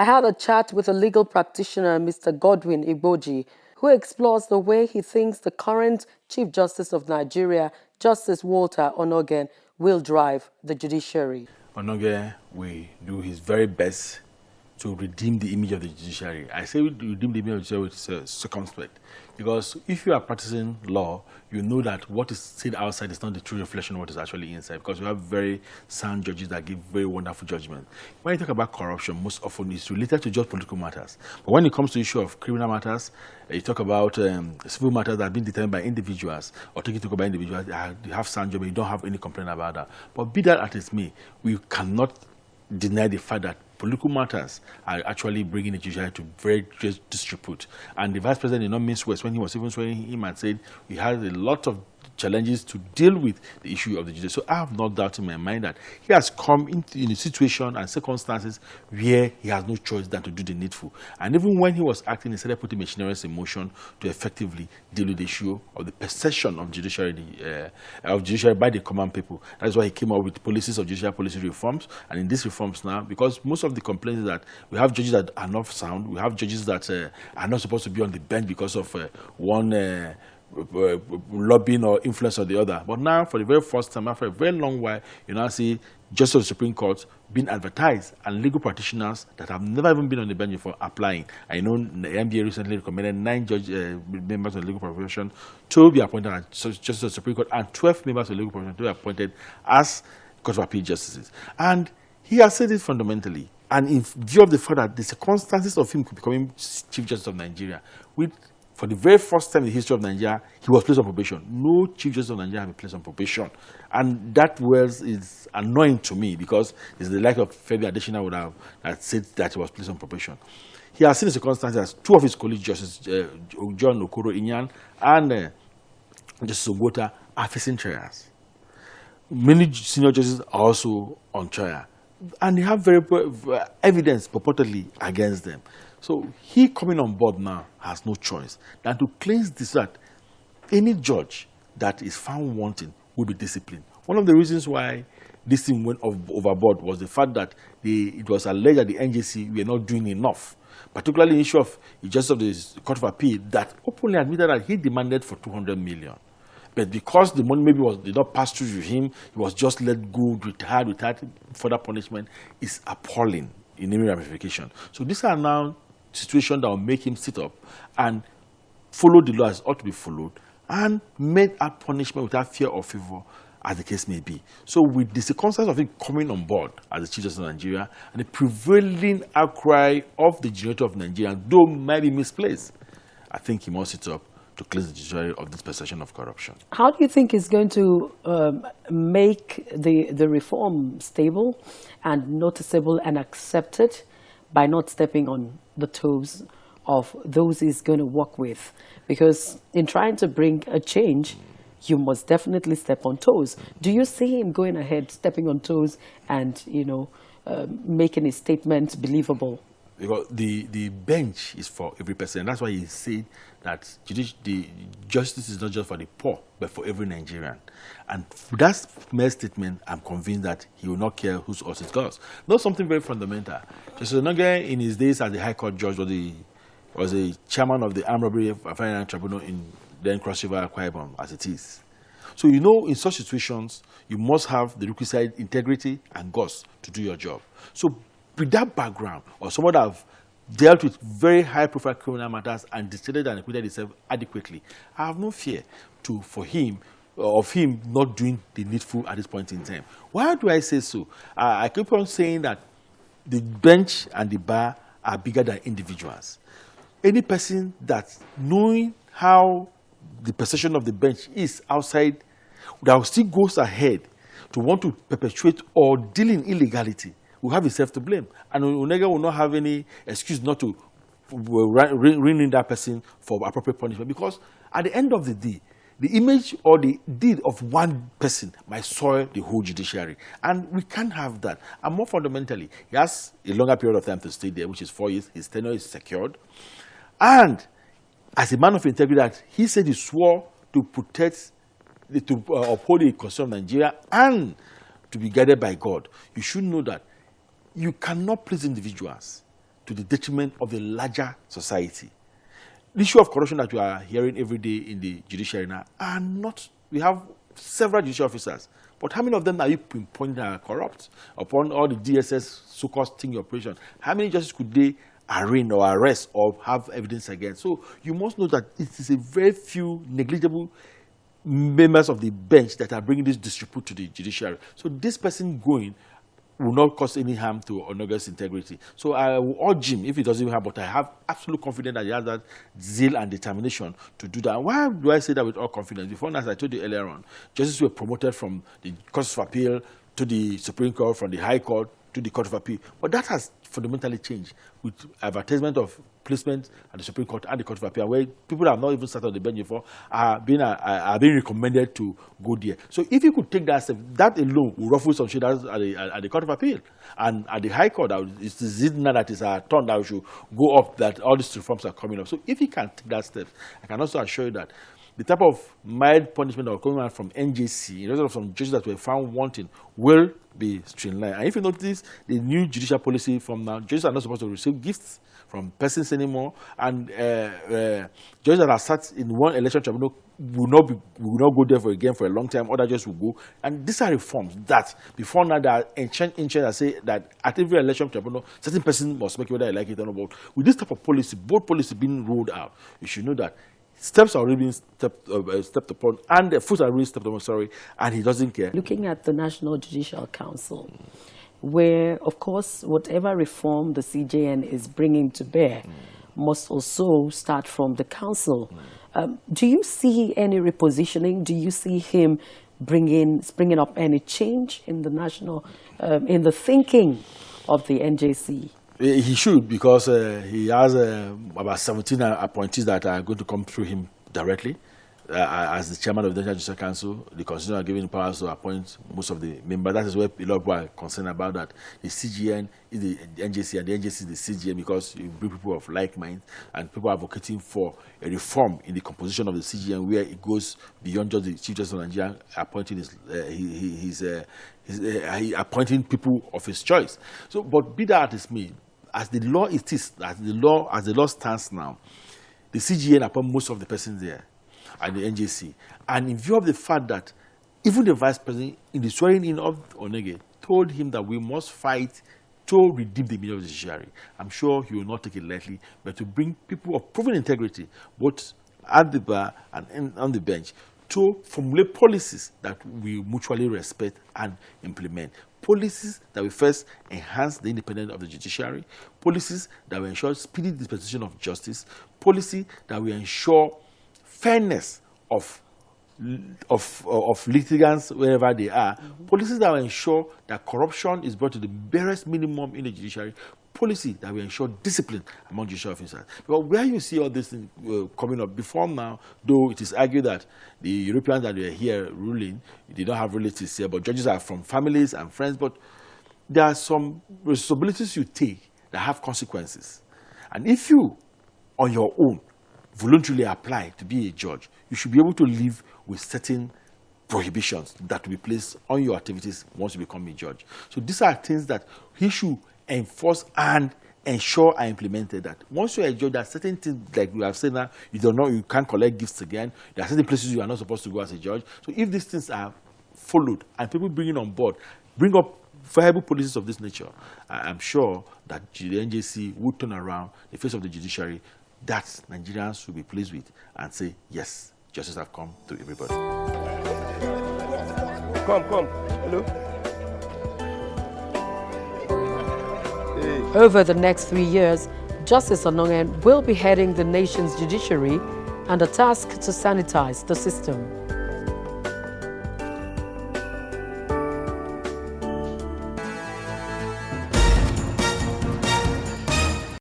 I had a chat with a legal practitioner, Mr. Godwin Igboji, who explores the way he thinks the current Chief Justice of Nigeria, Justice Walter Onnoghen, will drive the judiciary. Onnoghen will do his very best to redeem the image of the judiciary. I say redeem the image of the judiciary with circumspect, because if you are practicing law, you know that what is said outside is not the true reflection of what is actually inside, because we have very sound judges that give very wonderful judgment. When you talk about corruption, most often it's related to just political matters. But when it comes to the issue of criminal matters, you talk about civil matters that have been determined by individuals or taken to go by individuals, you have sound judgment, you don't have any complaint about that. But be that as it may, we cannot deny the fact that political matters are actually bringing the judiciary to very disrepute. And the vice president did not miss words when he was even swearing him and said we had a lot of challenges to deal with the issue of the judiciary. So I have no doubt in my mind that he has come in a situation and circumstances where he has no choice than to do the needful. And even when he was acting, he started putting machinery in motion to effectively deal with the issue of the possession of judiciary by the common people. That's why he came up with policies of judicial policy reforms. And in these reforms now, because most of the complaints is that we have judges that are not sound, we have judges that are not supposed to be on the bench because of one lobbying or influence or the other. But now, for the very first time, after a very long while, you now see Justice of the Supreme Court being advertised and legal practitioners that have never even been on the bench before applying. I know the NBA recently recommended 9 members of the legal profession to be appointed as Justice of the Supreme Court and 12 members of the legal profession to be appointed as Court of Appeal justices. And he has said it fundamentally. And in view of the fact that the circumstances of him becoming Chief Justice of Nigeria, for the very first time in the history of Nigeria, he was placed on probation. No Chief Justice of Nigeria has been placed on probation. And that is annoying to me, because it's the like of Femi Adesina would have said that he was placed on probation. He has seen the circumstances as 2 of his colleagues, Justice John Okoro Inyan and Justice Ogota, are facing trials. Many senior judges are also on trial. And they have very evidence purportedly against them. So he coming on board now has no choice than to cleanse this, that any judge that is found wanting will be disciplined. One of the reasons why this thing went overboard was the fact that it was alleged that the NJC were not doing enough, particularly the issue of the Justice of the Court of Appeal that openly admitted that he demanded for 200 million. But because the money maybe did not pass through to him, he was just let go, retired without further punishment, is appalling in any ramification. So these are now situations that will make him sit up and follow the law as ought to be followed and make a punishment without fear or favor, as the case may be. So with the circumstance of him coming on board as the Chief Justice of Nigeria and the prevailing outcry of the judiciary of Nigeria, though might be misplaced, I think he must sit up to cleanse the judiciary of this perception of corruption. How do you think he's going to make the reform stable and noticeable and accepted by not stepping on the toes of those he's going to work with? Because in trying to bring a change, you must definitely step on toes. Do you see him going ahead, stepping on toes and, making his statement believable? Because the bench is for every person. That's why he said that the justice is not just for the poor, but for every Nigerian. And with that mere statement, I'm convinced that he will not care whose horse it goes. Not something very fundamental. Justice Onnoghen, in his days as the High Court judge, was the chairman of the Armed Robbery Finance Tribunal in then Cross River, Akwa Ibom, as it is. So in such situations, you must have the requisite integrity and guts to do your job. So with that background, or someone that have dealt with very high-profile criminal matters and distilled and acquitted himself adequately, I have no fear of him not doing the needful at this point in time. Why do I say so? I keep on saying that the bench and the bar are bigger than individuals. Any person that knowing how the possession of the bench is outside, that still goes ahead to want to perpetuate or deal in illegality, will have himself to blame. And Onnoghen will not have any excuse not to ring in that person for appropriate punishment. Because at the end of the day, the image or the deed of one person might soil the whole judiciary. And we can't have that. And more fundamentally, he has a longer period of time to stay there, which is 4 years. His tenure is secured. And as a man of integrity, that he said he swore to protect, to uphold the Constitution of Nigeria and to be guided by God. You should know that you cannot please individuals to the detriment of the larger society. The issue of corruption that we are hearing every day in the judiciary now are not, we have several judicial officers, but how many of them are you pinpointing are corrupt? Upon all the DSS so-called sting operation, how many justices could they arraign or arrest or have evidence against? So you must know that it is a very few negligible members of the bench that are bringing this disrepute to the judiciary. So this person going will not cause any harm to Onnoghen's integrity. So I will urge him, if he doesn't have, but I have absolute confidence that he has that zeal and determination to do that. Why do I say that with all confidence? Before, as I told you earlier on, justices were promoted from the Court of Appeal to the Supreme Court, from the High Court to the Court of Appeal. But that has fundamentally changed with advertisement of placement at the Supreme Court and the Court of Appeal, where people have not even sat on the bench before are being recommended to go there. So if you could take that step, that alone will ruffle some shoulders at the Court of Appeal and at the High Court. It's now that it's our turn that we should go up, that all these reforms are coming up. So if you can take that step, I can also assure you that the type of mild punishment that will come out from NJC, in result of some judges that were found wanting, will be streamlined. And if you notice the new judicial policy from now, judges are not supposed to receive gifts from persons anymore, and judges that are sat in one election tribunal will not go there again for a long time. Other judges will go, and these are reforms that before now there are ancient that say that at every election tribunal, certain person must make it whether they like it or not. But with this type of policy, both policy being rolled out, you should know that steps are already being stepped upon, and the foot are already stepped upon, and he doesn't care. Looking at the National Judicial Council, where, of course, whatever reform the CJN is bringing to bear must also start from the council. Do you see any repositioning? Do you see him springing up any change in the national, in the thinking of the NJC? He should, because he has about 17 appointees that are going to come through him directly. As the chairman of the National Judicial Council, the constitution are giving powers to appoint most of the members. That is where a lot of people are concerned about that. The CGN is the NJC, and the NJC is the CGN, because you bring people of like mind, and people are advocating for a reform in the composition of the CGN, where it goes beyond just the Chief Justice of Nigeria appointing appointing people of his choice. So, but be that as it may, as the law it is, as the law stands now, the CGN appoint most of the persons there at the NJC. And in view of the fact that even the Vice President, in the swearing-in of Onnoghen, told him that we must fight to redeem the image of the judiciary, I'm sure he will not take it lightly, but to bring people of proven integrity, both at the bar and on the bench, to formulate policies that we mutually respect and implement. Policies that will first enhance the independence of the judiciary, policies that will ensure speedy dispensation of justice, policy that will ensure fairness of litigants wherever they are, policies that will ensure that corruption is brought to the barest minimum in the judiciary, policy that will ensure discipline among judicial officers. Because where you see all these things coming up, before now, though it is argued that the Europeans that were here ruling, they don't have relatives here, but judges are from families and friends, but there are some responsibilities you take that have consequences. And if you, on your own, voluntarily apply to be a judge, you should be able to live with certain prohibitions that will be placed on your activities once you become a judge. So these are things that he should enforce and ensure are implemented. That once you're a judge, there are certain things, like we have said now, you can't collect gifts again. There are certain places you are not supposed to go as a judge. So if these things are followed and people bring it on board, bring up viable policies of this nature, I'm sure that the NJC would turn around the face of the judiciary, that Nigerians will be pleased with and say, yes, justice have come to everybody. Come. Hello. Hey. Over the next 3 years, Justice Onnoghen will be heading the nation's judiciary and a task to sanitize the system.